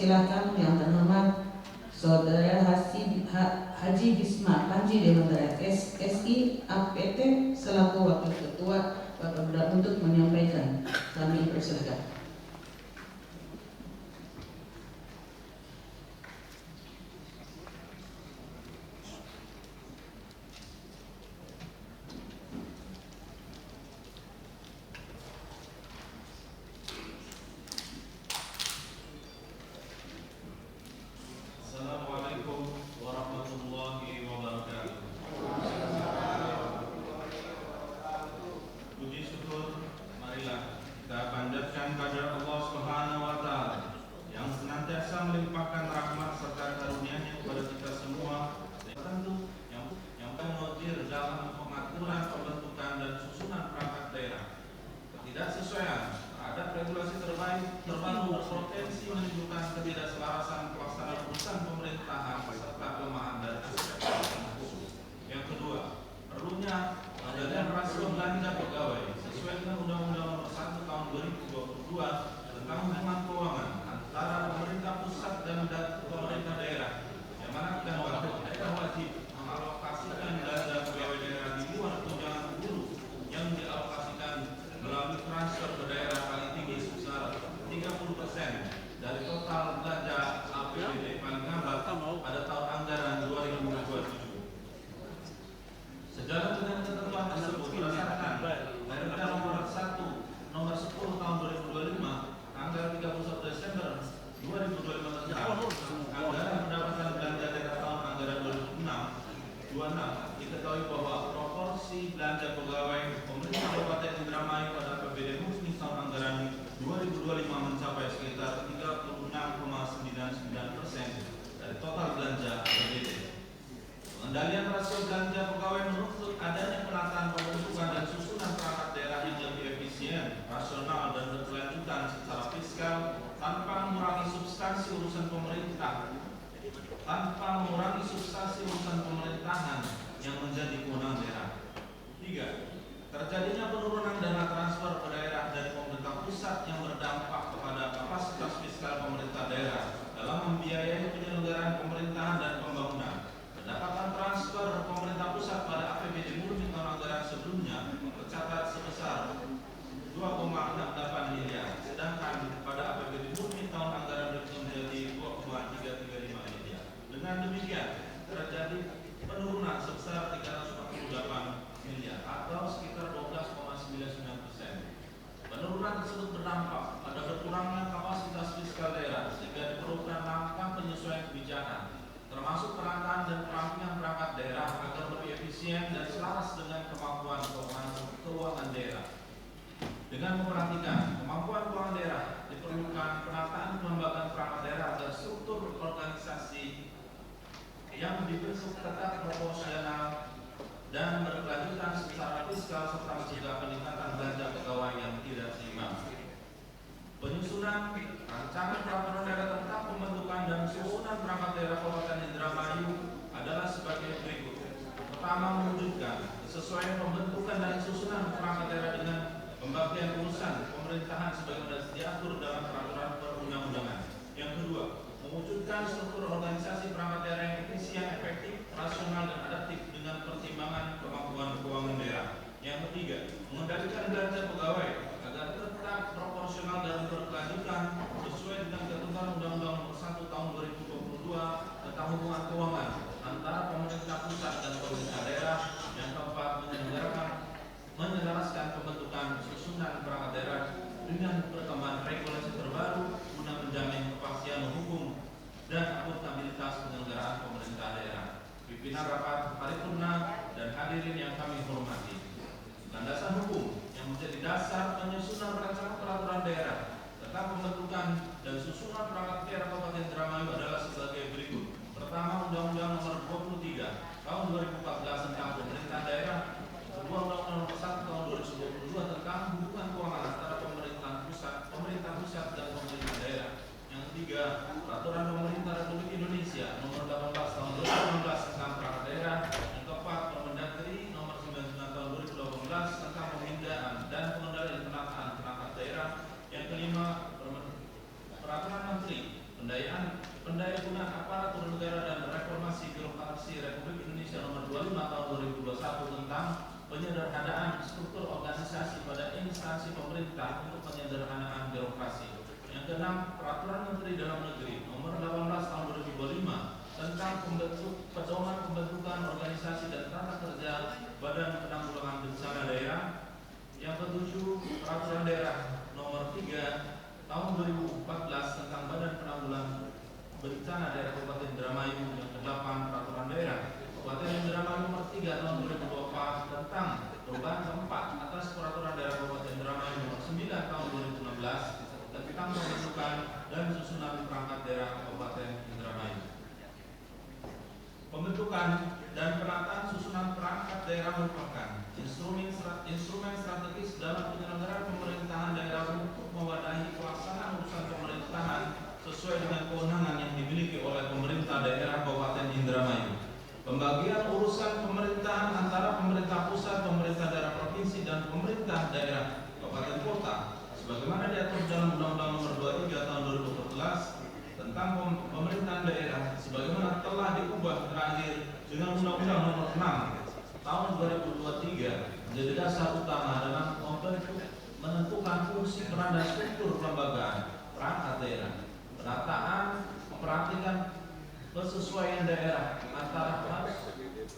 mempersilahkan yang terhormat Saudara Haji Bisma Panji Dewantara SI APT selaku Wakil Ketua Bapeda untuk menyampaikan. Kami persilakan. Peraturan Menteri Pendayaan Daya Gunaan Aparatur Negara dan Reformasi Birokrasi Republik Indonesia Nomor 25 Tahun 2021 tentang penyederhanaan struktur organisasi pada instansi pemerintah untuk penyederhanaan birokrasi. Yang keenam, Peraturan Menteri Dalam Negeri Nomor 18 Tahun 2025 tentang pedoman pembentukan organisasi dan tata kerja Badan Penanggulangan Bencana Daerah. Yang ketujuh, Peraturan Daerah Nomor 3 Tahun 2014 tentang Badan Penanggulangan Bencana Daerah Kabupaten Indramayu. Yang kedelapan, Peraturan Daerah Kabupaten Indramayu Nomor 3 Tahun 2024 tentang perubahan keempat atas Peraturan Daerah Kabupaten Indramayu Nomor 9 Tahun 2016 tentang pembentukan dan susunan perangkat daerah Kabupaten Indramayu. Pembentukan dan penataan susunan perangkat daerah merupakan instrumen strategis dalam penyelenggaraan pemerintahan daerah untuk mewadahi pelaksanaan urusan pemerintahan sesuai dengan kewenangan yang dimiliki oleh pemerintah daerah Kabupaten Indramayu. Pembagian urusan pemerintahan antara pemerintah pusat, pemerintah daerah provinsi, dan pemerintah daerah kabupaten kota sebagaimana diatur dalam Undang-Undang Nomor 23 Tahun 2014 tentang pemerintahan daerah sebagaimana telah diubah terakhir dengan Undang-Undang Nomor 6 Tahun 2023 menjadi dasar utama dalam menentukan fungsi, peran, dan struktur kelembagaan perangkat daerah. Penataan memperhatikan kesesuaian daerah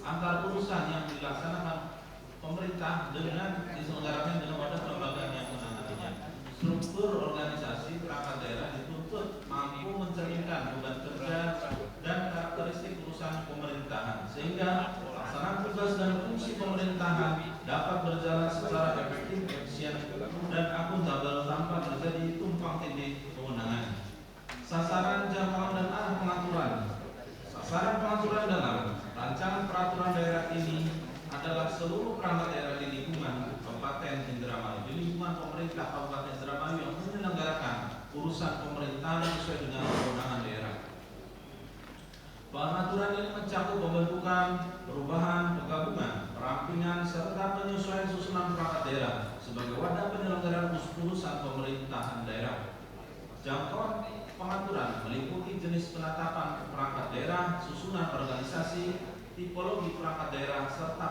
antar urusan yang dilaksanakan pemerintah dengan diselenggarakan dengan wadah kelembagaan yang menangani. Struktur organisasi perangkat daerah dituntut mampu mencerminkan beban kerja dan karakteristik urusan pemerintahan sehingga pelaksanaan tugas dan fungsi pemerintahan dapat berjalan secara efektif, efisien, dan akuntabel tanpa terjadi tumpang tindih kewenangan. Sasaran, jangkauan, dan arah pengaturan. Sasaran pengaturan dalam rancangan peraturan daerah ini adalah seluruh perangkat daerah di lingkungan Kabupaten Indramayu, di lingkungan pemerintah Kabupaten Indramayu yang menyelenggarakan urusan pemerintahan sesuai dengan kewenangan daerah. Pengaturan ini mencakup pembentukan, perubahan, penggabungan, perampingan, serta penyesuaian susunan perangkat daerah sebagai wadah penyelenggaraan urusan pemerintahan daerah. Jangkauan pengaturan meliputi jenis penetapan perangkat daerah, susunan organisasi, tipologi perangkat daerah, serta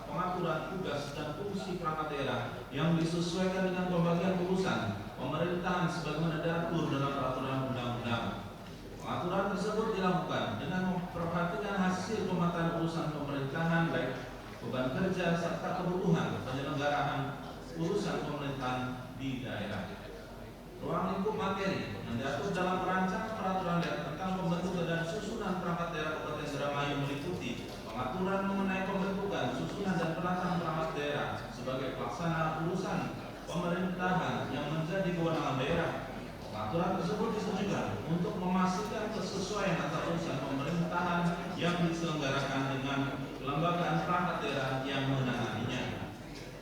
pengaturan tugas dan fungsi perangkat daerah yang disesuaikan dengan pembagian urusan pemerintahan sebagaimana diatur dalam peraturan undang-undang. Pengaturan tersebut dilakukan dengan memperhatikan hasil pemetaan urusan pemerintahan, baik beban kerja serta kebutuhan penyelenggaraan urusan pemerintahan di daerah. Ruang lingkup materi yang diatur dalam rancangan peraturan daerah tentang pembentukan dan susunan perangkat daerah Kabupaten Indramayu meliputi pengaturan mengenai pembentukan, susunan, dan penataan perangkat daerah sebagai pelaksana urusan pemerintahan yang menjadi kewenangan daerah. Pengaturan tersebut ditujukan untuk memastikan kesesuaian antara urusan pemerintahan yang diselenggarakan dengan kelembagaan perangkat daerah yang menanganinya.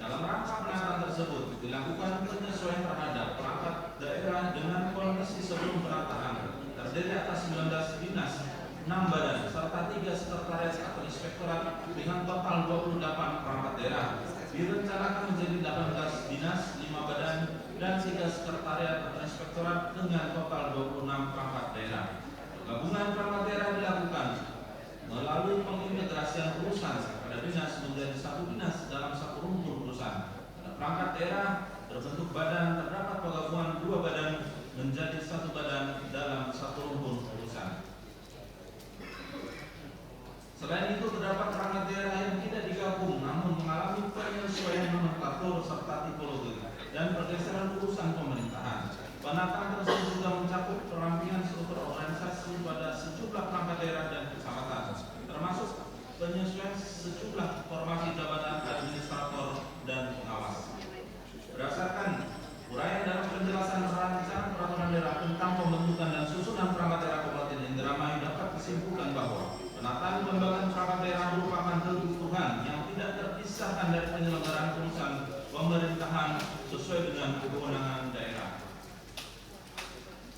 Dalam rangka penataan tersebut dilakukan penyesuaian terhadap perangkat daerah dengan kondisi sebelum penataan, terdiri atas 19 dinas, 6 badan, serta 3 sekretariat atau inspektorat dengan total 28 perangkat daerah. Direncanakan menjadi 18 dinas, 5 badan, dan 3 sekretariat atau inspektorat dengan total 26 perangkat daerah. Penggabungan perangkat daerah dilakukan melalui pengintegrasian urusan pada dinas menjadi satu dinas dalam satu rumpun urusan. Pada perangkat daerah terbentuk badan, terdapat penggabungan 2 badan menjadi 1 badan dalam satu rumpun urusan. Selain itu terdapat perangkat daerah yang tidak digabung namun mengalami penyesuaian nomenklatur serta tipologi dan pergeseran urusan pemerintahan. Penataan tersebut juga mencakup perampingan struktur organisasi pada sejumlah perangkat daerah dan kecamatan, termasuk penyesuaian sejumlah formasi jabatan administrator dan pengawas. Berdasarkan uraian dalam penjelasan rancangan peraturan daerah tentang pembentukan dan susunan perangkat daerah Kabupaten Indramayu dapat disimpulkan bahwa penataan lembaga perangkat daerah merupakan kebutuhan yang tidak terpisahkan dari penyelenggaraan urusan pemerintahan sesuai dengan kewenangan daerah.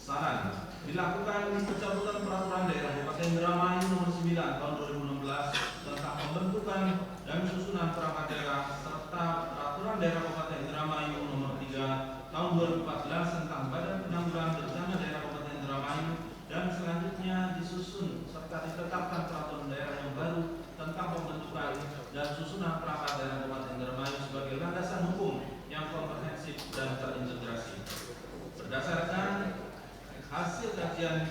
Saran, dilakukan pencabutan peraturan daerah Kabupaten Indramayu Nomor 9 Tahun 2016 tentang pembentukan dan susunan perangkat daerah serta peraturan daerah Kabupaten Indramayu Nomor 3 Tahun 2014 tentang Badan Penanggulangan Bencana Daerah Kabupaten Indramayu dan selanjutnya disusun serta ditetapkan peraturan daerah yang baru tentang pembentukan dan susunan perangkat daerah Kabupaten Indramayu sebagai landasan hukum yang komprehensif dan terintegrasi. Berdasarkan hasil kajian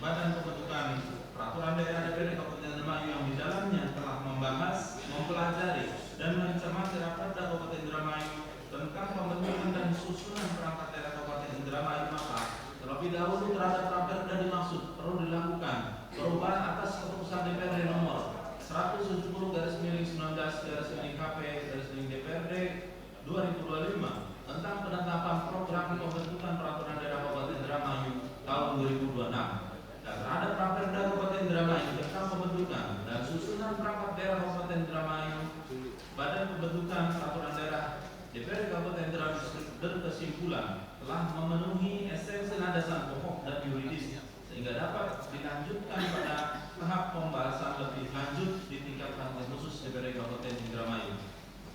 Badan Pembentukan Peraturan Daerah DPRD Kabupaten Indramayu yang di dalamnya telah membahas, mempelajari, dan mencermati Raperda Kabupaten Indramayu tentang pembentukan dan susunan perangkat daerah Kabupaten Indramayu, maka terlebih dahulu terhadap Raperda dimaksud perlu dilakukan perubahan atas keputusan DPRD nomor 170/19/KP/DPRD 2025 tentang penetapan program pembentukan peraturan daerah Kabupaten Indramayu tahun 2026 dan terhadap Raperda Kabupaten Indramayu tentang pembentukan dan susunan perangkat daerah Kabupaten Indramayu. Badan Pembentukan Peraturan Daerah DPRD Kabupaten Indramayu berkesimpulan telah memenuhi esensi landasan pokok dan yuridis sehingga dapat dilanjutkan pada tahap pembahasan lebih lanjut di tingkat Pansus khusus DPRD Kabupaten Indramayu.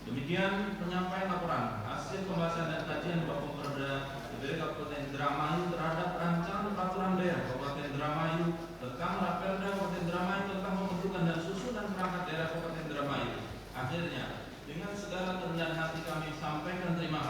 Demikian penyampaian laporan hasil pembahasan dan kajian Bapumperda DPRD Kabupaten Indramayu terhadap rancangan peraturan daerah Kabupaten Indramayu tentang Raperda Kabupaten Indramayu tentang pembentukan dan susunan perangkat daerah Kabupaten Indramayu. Akhirnya, dengan segala kerendahan hati kami sampaikan terima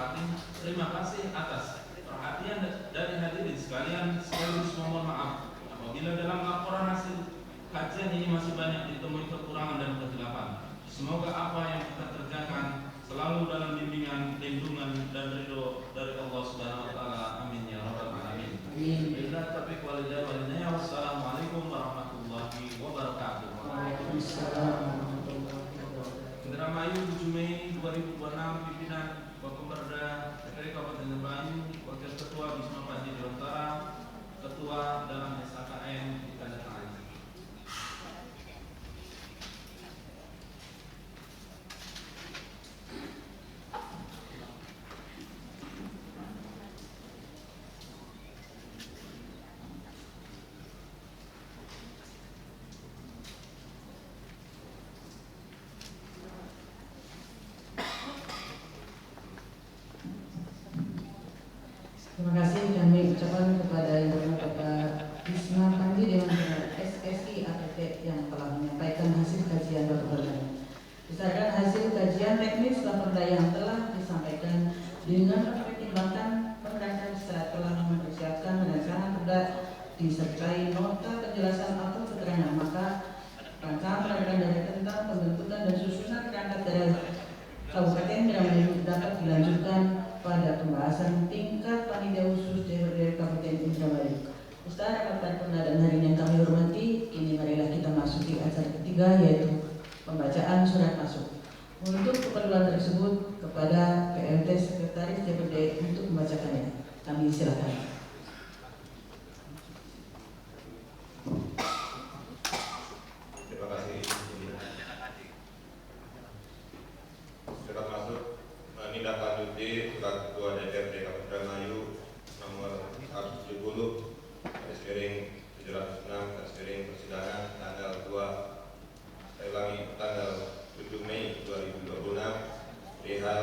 kasih atas perhatian dari hadirin sekalian, sekaligus mohon maaf apabila dalam laporan hasil kajian ini masih banyak ditemui kekurangan dan kesilapan. Semoga apa yang kita kerjakan selalu dalam bimbingan, lindungan, dan ridho dari Allah Subhanahu wa Ta'ala. Amin ya rabbal alamin. Billahi taufiq wal hidayah. Wassalamualaikum warahmatullahi wabarakatuh. Waalaikumsalam warahmatullahi wabarakatuh. Indramayu 7 Mei 2026, pimpinan Bapumperda DPRD Kabupaten Indramayu, Wakil Ketua Bisma Panji Deontara, Ketua dalam SKKN ditandatangani. Terima kasih kami ucapkan kepada Ibu Bapak Bisma Panji Deontara SSI APT yang telah menyampaikan hasil kajian Bapumperda. Berdasarkan hasil kajian teknis Bapumperda yang telah disampaikan dengan mempertimbangkan pembahasan setelah telah mempersiapkan rancangan perda disertai nota penjelasan atau keterangan, maka rancangan peraturan daerah tentang pembentukan dan susunan perangkat daerah Kabupaten Indramayu dapat dilanjutkan pada pembahasan tingkat panitia khusus DPRD Kabupaten Indramayu. Ustaz, rapat paripurna dan hadirin yang kami hormati, kini marilah kita masuki acara ketiga, yaitu pembacaan surat masuk. Untuk keperluan tersebut kepada PLT Sekretaris DPRD untuk membacakannya. Kami silakan. Terima kasih. Surat masuk menindaklanjuti surat Ketua DPRD Kabupaten Indramayu nomor 170/706 persidangan tanggal 7 Mei 2026 perihal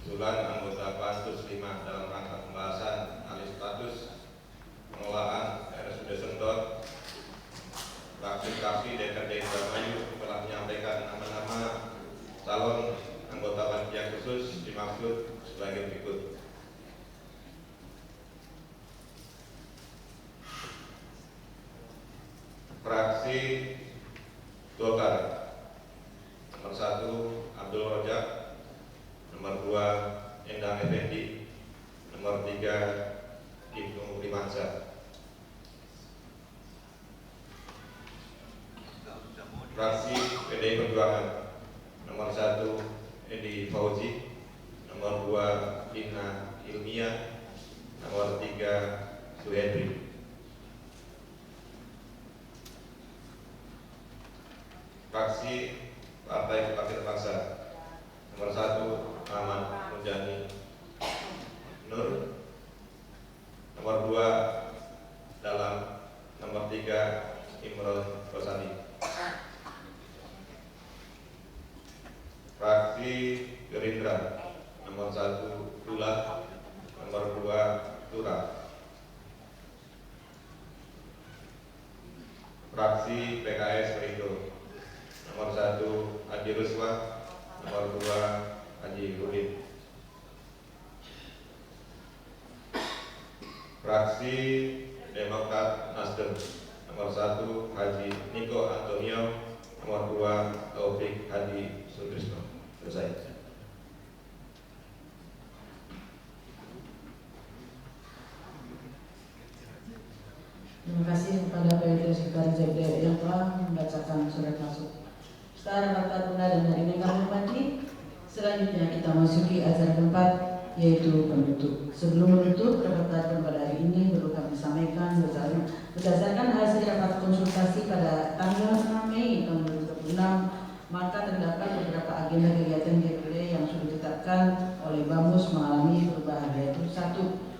usulan anggota Pansus 5 dalam rangka pembahasan alih status pengelolaan RSUD Sentot. Fraksi DPRD Indramayu telah menyampaikan nama-nama calon anggota panitia khusus dimaksud sebagai berikut. Fraksi Golkar, nomor 1 Abdul Rojak, nomor 2 Endang Effendi, nomor 3 Ibnu Primansyah. Fraksi PDI Perjuangan, nomor 1 Edi Fauzi, nomor 2 Lina Ilmiah, nomor 3 Suhendri. Fraksi Partai Kebangkitan Bangsa, nomor 1 Ahmad Mujani Nur, nomor 2 Dalam, nomor 3 Imron Rosani. Fraksi Gerindra, nomor 1 Dula, nomor 2 Tura. fraksi PKS berikut. Nomor 1 Haji Ruswa, nomor 2 Haji Rudin. Fraksi Demokrat Nasdem, nomor 1 Haji Niko Antonio, nomor 2 Taufik Hadi Sutrisno. Selesai. Terima kasih kepada PLT Sekretaris DPR yang telah membacakan surat masuk. Setelah rapat paripurna dan hari ini kami hormati, selanjutnya kita masuki acara keempat, yaitu penutup. Sebelum menutup rapat paripurna pada hari ini, perlu kami sampaikan berdasarkan hasil rapat konsultasi pada tanggal 6 Mei tahun 2026, maka terdapat beberapa agenda kegiatan DPD yang sudah ditetapkan oleh BAMUS mengalami perubahan, yaitu 1.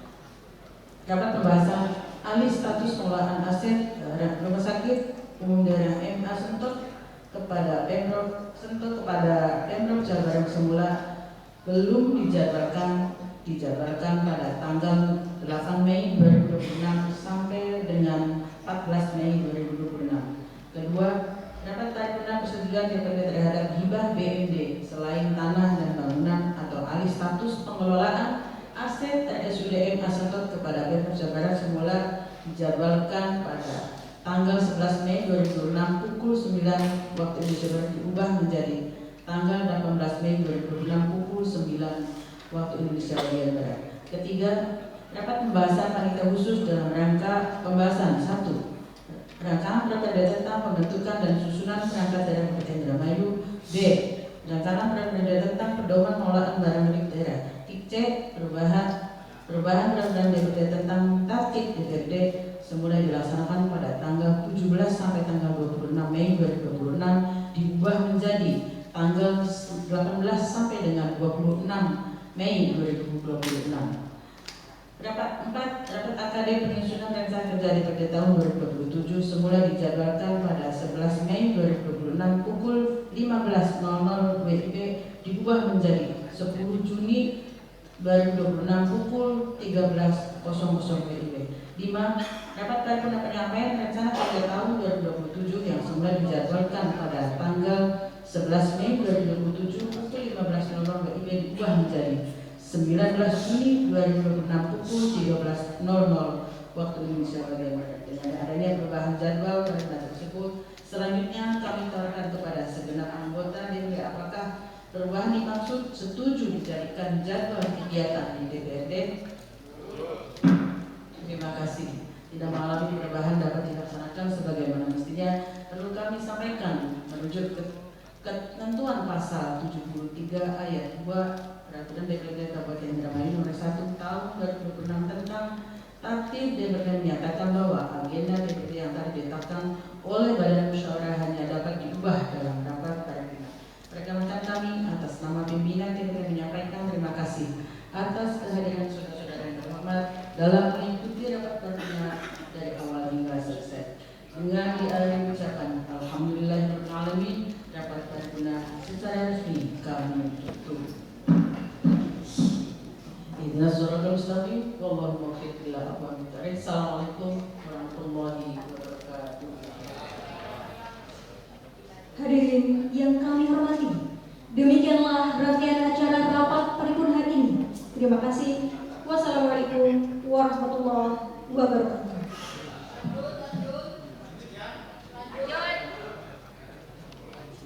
Rapat pembahasan alih status pengelolaan aset rumah sakit umum daerah MA Sentot kepada Pemprov Jawa Barat semula belum dijadwalkan pada tanggal 8 Mei 2026 sampai dengan 14 Mei 2026. Kedua, rapat paripurna persetujuan DPD terhadap hibah BUMD selain tanah dan bangunan atau alih status pengelolaan aset RSUD MA Sentot kepada Pemprov Jawa Barat semula dijadwalkan pada tanggal 11 Mei 2006 pukul 9 waktu Indonesia Barat diubah menjadi tanggal 18 Mei 2006 pukul 9 waktu Indonesia bagian Barat. Ketiga, rapat pembahasan panitia khusus dalam rangka pembahasan 1. Rancangan peraturan tentang pembentukan dan susunan perangkat daerah Kabupaten Indramayu. B. Rancangan peraturan daerah tentang pedoman pengelolaan barang milik daerah. C. Perubahan peraturan DPD tentang tatib DPD semula dilaksanakan pada tanggal 17 sampai tanggal 26 Mei 2026 diubah menjadi tanggal 18 sampai dengan 26 Mei 2026. Rapat 4. Rapat AKD penyusunan rencana kerja DPD tahun 2027 semula dijadwalkan pada 11 Mei 2026 pukul 15.00 WIB diubah menjadi 10 Juni 2026 pukul 13.00 WIB. 5. Rapat paripurna penyampaian rencana kerja tahun 2027 yang semula dijadwalkan pada tanggal 11 Mei 2027 pukul 15.00 WIB diubah menjadi 19 Juni 2026 pukul 13.00 waktu Indonesia bagian Barat. Dengan adanya perubahan jadwal rencana tersebut, selanjutnya kami tawarkan kepada segenap anggota DPD apakah perubahan dimaksud setuju dijadikan jadwal kegiatan di DPRD. Terima kasih. Tidak mengalami perubahan dapat dilaksanakan sebagaimana mestinya. Perlu kami sampaikan merujuk ke ketentuan pasal 73 ayat 2 Peraturan DPRD Kabupaten Indramayu nomor 1 tahun 2026 tentang tatib DPRD menyatakan bahwa agenda DPRD yang telah ditetapkan oleh Badan Musyawarah hanya dapat diubah dalam rapat paripurna. Rekan-rekan kami atas nama pimpinan DPRD menyampaikan terima kasih atas kehadiran saudara-saudara yang terhormat dalam mengikuti rapat paripurna dari awal hingga selesai. Dengan dialami